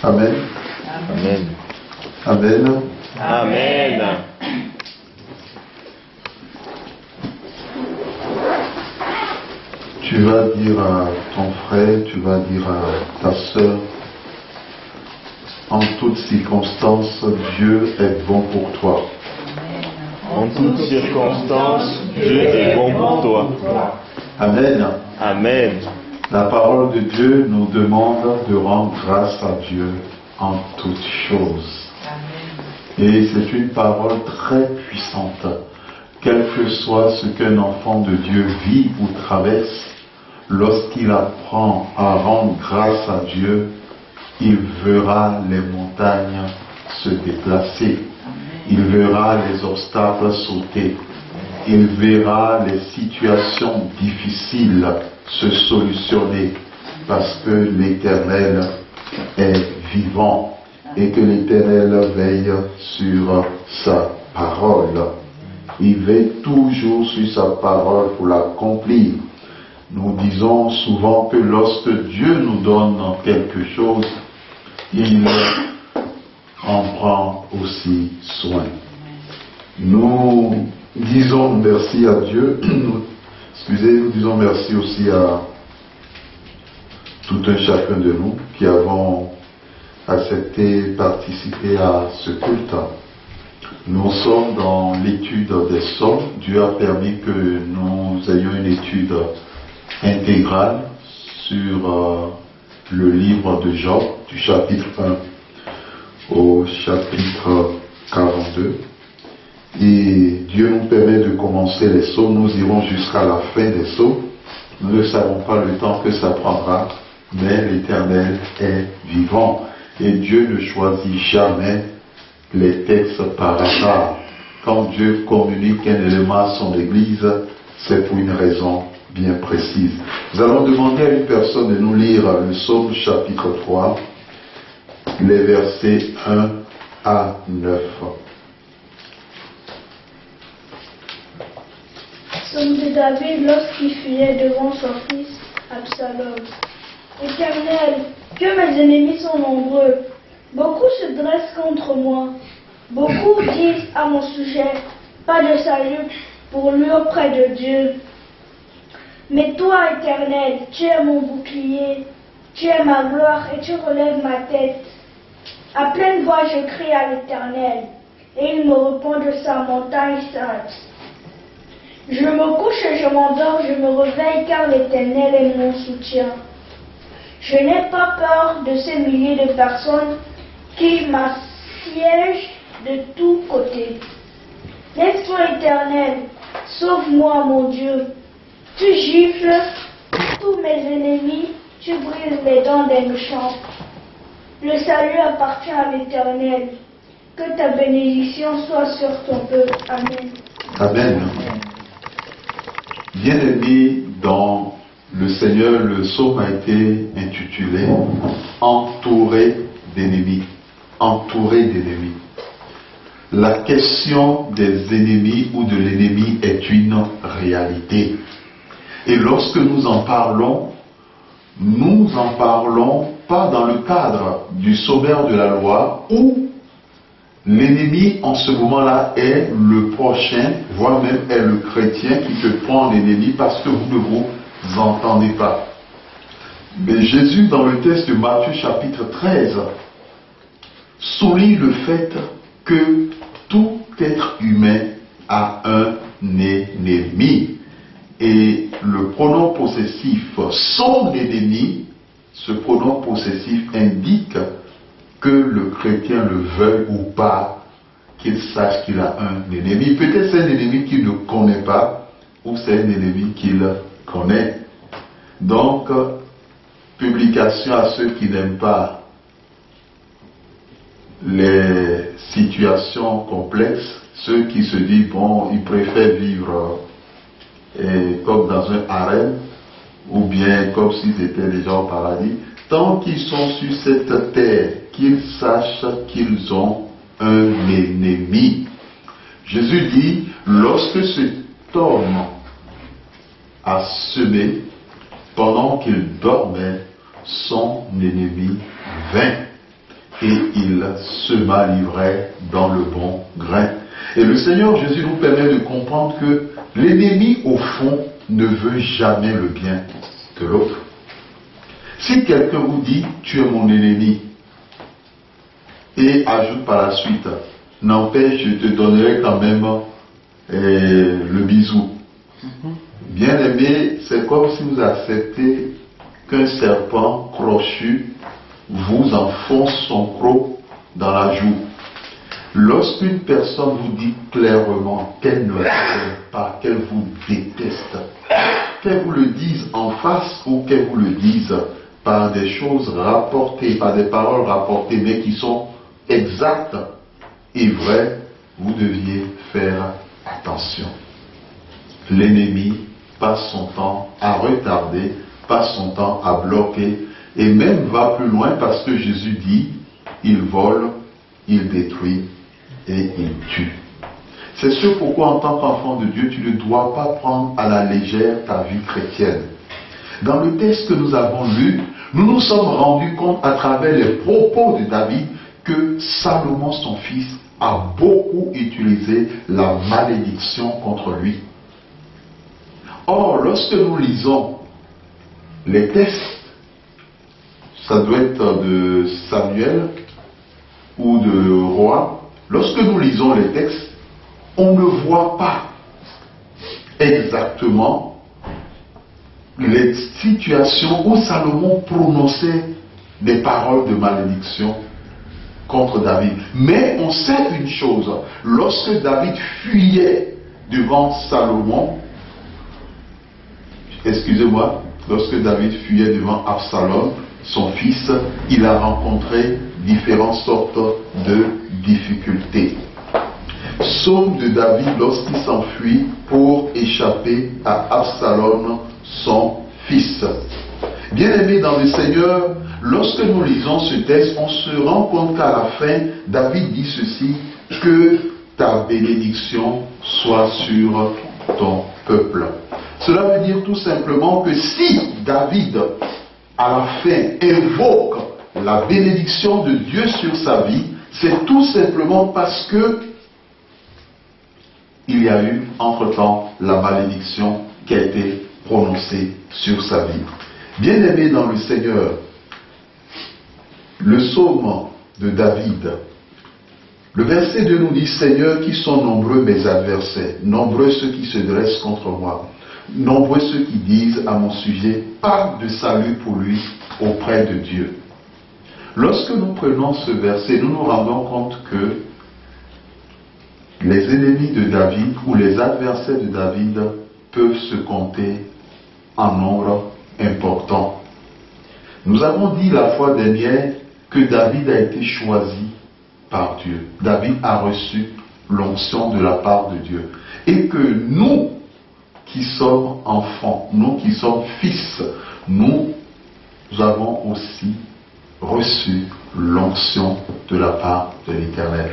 Amen. Amen. Amen. Amen. Tu vas dire à ton frère, tu vas dire à ta sœur, en toutes circonstances, Dieu est bon pour toi. En toutes circonstances, Dieu est bon pour toi. Amen. Amen. La parole de Dieu nous demande de rendre grâce à Dieu en toutes choses. Et c'est une parole très puissante. Quel que soit ce qu'un enfant de Dieu vit ou traverse, lorsqu'il apprend à rendre grâce à Dieu, il verra les montagnes se déplacer. Il verra les obstacles sauter. Il verra les situations difficiles se solutionner parce que l'Éternel est vivant et que l'Éternel veille sur sa parole. Il veille toujours sur sa parole pour l'accomplir. Nous disons souvent que lorsque Dieu nous donne quelque chose, il en prend aussi soin. Nous disons merci à Dieu. Nous disons merci aussi à tout un chacun de nous qui avons accepté participer à ce culte. Nous sommes dans l'étude des psaumes. Dieu a permis que nous ayons une étude intégrale sur le livre de Job, du chapitre 1 au chapitre 42. Et Dieu nous permet de commencer les psaumes. Nous irons jusqu'à la fin des psaumes. Nous ne savons pas le temps que ça prendra, mais l'Éternel est vivant. Et Dieu ne choisit jamais les textes par hasard. Quand Dieu communique un élément à son Église, c'est pour une raison bien précise. Nous allons demander à une personne de nous lire le psaume chapitre 3, les versets 1 à 9. Psaume de David lorsqu'il fuyait devant son fils Absalom. Éternel, que mes ennemis sont nombreux. Beaucoup se dressent contre moi. Beaucoup disent à mon sujet, pas de salut pour lui auprès de Dieu. Mais toi, Éternel, tu es mon bouclier, tu es ma gloire et tu relèves ma tête. À pleine voix, je crie à l'Éternel, et il me répond de sa montagne sainte. Je me couche et je m'endors, je me réveille car l'Éternel est mon soutien. Je n'ai pas peur de ces milliers de personnes qui m'assiègent de tous côtés. Laisse-toi, Éternel, sauve-moi, mon Dieu. Tu gifles tous mes ennemis, tu brises les dents des méchants. Le salut appartient à l'Éternel. Que ta bénédiction soit sur ton peuple. Amen. Amen. Bien-aimé dans le Seigneur, le psaume a été intitulé « Entouré d'ennemis ». Entouré d'ennemis. La question des ennemis ou de l'ennemi est une réalité. Et lorsque nous en parlons pas dans le cadre du sommaire de la loi où l'ennemi en ce moment-là est le prochain, voire même est le chrétien qui te prend en ennemi parce que vous ne vous entendez pas. Mais Jésus, dans le texte de Matthieu chapitre 13, souligne le fait que tout être humain a un ennemi. Et le pronom possessif, son ennemi, ce pronom possessif indique que le chrétien le veuille ou pas, qu'il sache qu'il a un ennemi. Peut-être c'est un ennemi qu'il ne connaît pas, ou c'est un ennemi qu'il connaît. Donc, publication à ceux qui n'aiment pas les situations complexes, ceux qui se disent, bon, ils préfèrent vivre comme dans un harem, ou bien comme s'ils étaient déjà au paradis, tant qu'ils sont sur cette terre, qu'ils sachent qu'ils ont un ennemi. Jésus dit, lorsque cet homme a semé, pendant qu'il dormait, son ennemi vint. et il sema l'ivraie dans le bon grain. Et le Seigneur Jésus nous permet de comprendre que l'ennemi, au fond, ne veut jamais le bien de l'autre. Si quelqu'un vous dit « tu es mon ennemi » et ajoute par la suite « n'empêche, je te donnerai quand même le bisou ». Bien aimé, c'est comme si vous acceptez qu'un serpent crochu vous enfonce son croc dans la joue. Lorsqu'une personne vous dit clairement qu'elle ne vous aime pas, qu'elle vous déteste, qu'elle vous le dise en face ou qu'elle vous le dise par des choses rapportées, par des paroles rapportées, mais qui sont exactes et vraies, vous deviez faire attention. L'ennemi passe son temps à retarder, passe son temps à bloquer, et même va plus loin parce que Jésus dit, il vole, il détruit et il tue. C'est ce pourquoi en tant qu'enfant de Dieu, tu ne dois pas prendre à la légère ta vie chrétienne. Dans le texte que nous avons lu, nous nous sommes rendus compte à travers les propos de David que Salomon, son fils, a beaucoup utilisé la malédiction contre lui. Or, lorsque nous lisons les textes, ça doit être de Samuel ou de Roi, lorsque nous lisons les textes, on ne voit pas exactement les situations où Salomon prononçait des paroles de malédiction contre David. Mais on sait une chose, lorsque David fuyait devant Salomon, lorsque David fuyait devant Absalom, son fils, il a rencontré différentes sortes de difficultés. Psaume de David lorsqu'il s'enfuit pour échapper à Absalom, son fils. Bien-aimés dans le Seigneur, lorsque nous lisons ce texte, on se rend compte qu'à la fin, David dit ceci, que ta bénédiction soit sur ton peuple. Cela veut dire tout simplement que si David, à la fin, invoque la bénédiction de Dieu sur sa vie, c'est tout simplement parce que il y a eu entre-temps la malédiction qui a été prononcée sur sa vie. Bien-aimé dans le Seigneur, le psaume de David, le verset 2 nous dit, Seigneur, qui sont nombreux mes adversaires, nombreux ceux qui se dressent contre moi, nombreux ceux qui disent à mon sujet, pas de salut pour lui auprès de Dieu. Lorsque nous prenons ce verset, nous nous rendons compte que les ennemis de David ou les adversaires de David peuvent se compter en nombre important. Nous avons dit la fois dernière que David a été choisi par Dieu. David a reçu l'onction de la part de Dieu. Et que nous qui sommes enfants, nous qui sommes fils, nous avons aussi reçu l'onction de la part de l'Éternel.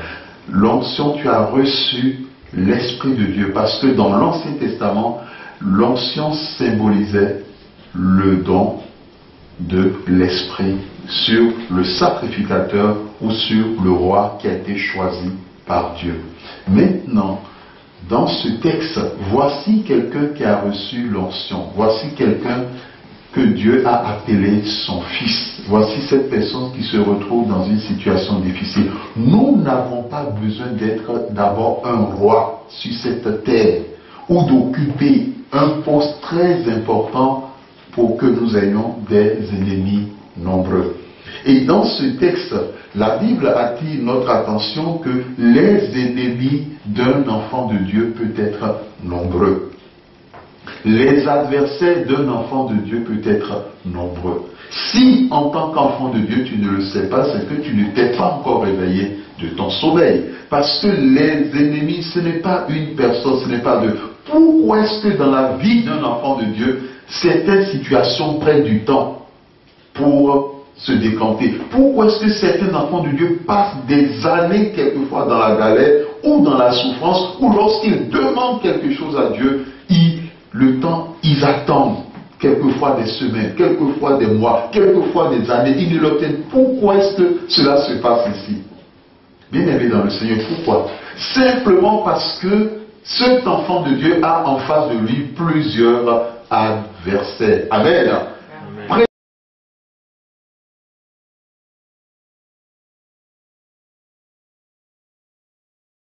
L'onction, tu as reçu l'Esprit de Dieu, parce que dans l'Ancien Testament, l'onction symbolisait le don de l'Esprit sur le sacrificateur ou sur le roi qui a été choisi par Dieu. Maintenant, dans ce texte, voici quelqu'un qui a reçu l'onction. Voici quelqu'un que Dieu a appelé son fils. Voici cette personne qui se retrouve dans une situation difficile. Nous n'avons pas besoin d'être d'abord un roi sur cette terre ou d'occuper un poste très important pour que nous ayons des ennemis nombreux. Et dans ce texte, la Bible attire notre attention que les ennemis d'un enfant de Dieu peuvent être nombreux. Les adversaires d'un enfant de Dieu peuvent être nombreux. Si, en tant qu'enfant de Dieu, tu ne le sais pas, c'est que tu ne t'es pas encore réveillé de ton sommeil. Parce que les ennemis, ce n'est pas une personne, ce n'est pas deux. Pourquoi est-ce que dans la vie d'un enfant de Dieu, certaines situations prennent du temps pour se décanter? Pourquoi est-ce que certains enfants de Dieu passent des années quelquefois dans la galère ou dans la souffrance, ou lorsqu'ils demandent quelque chose à Dieu, le temps, ils attendent. quelquefois des semaines, quelquefois des mois, quelquefois des années, ils ne l'obtiennent. Pourquoi est-ce que cela se passe ici? Bien-aimé dans le Seigneur, pourquoi? Simplement parce que cet enfant de Dieu a en face de lui plusieurs adversaires. Amen.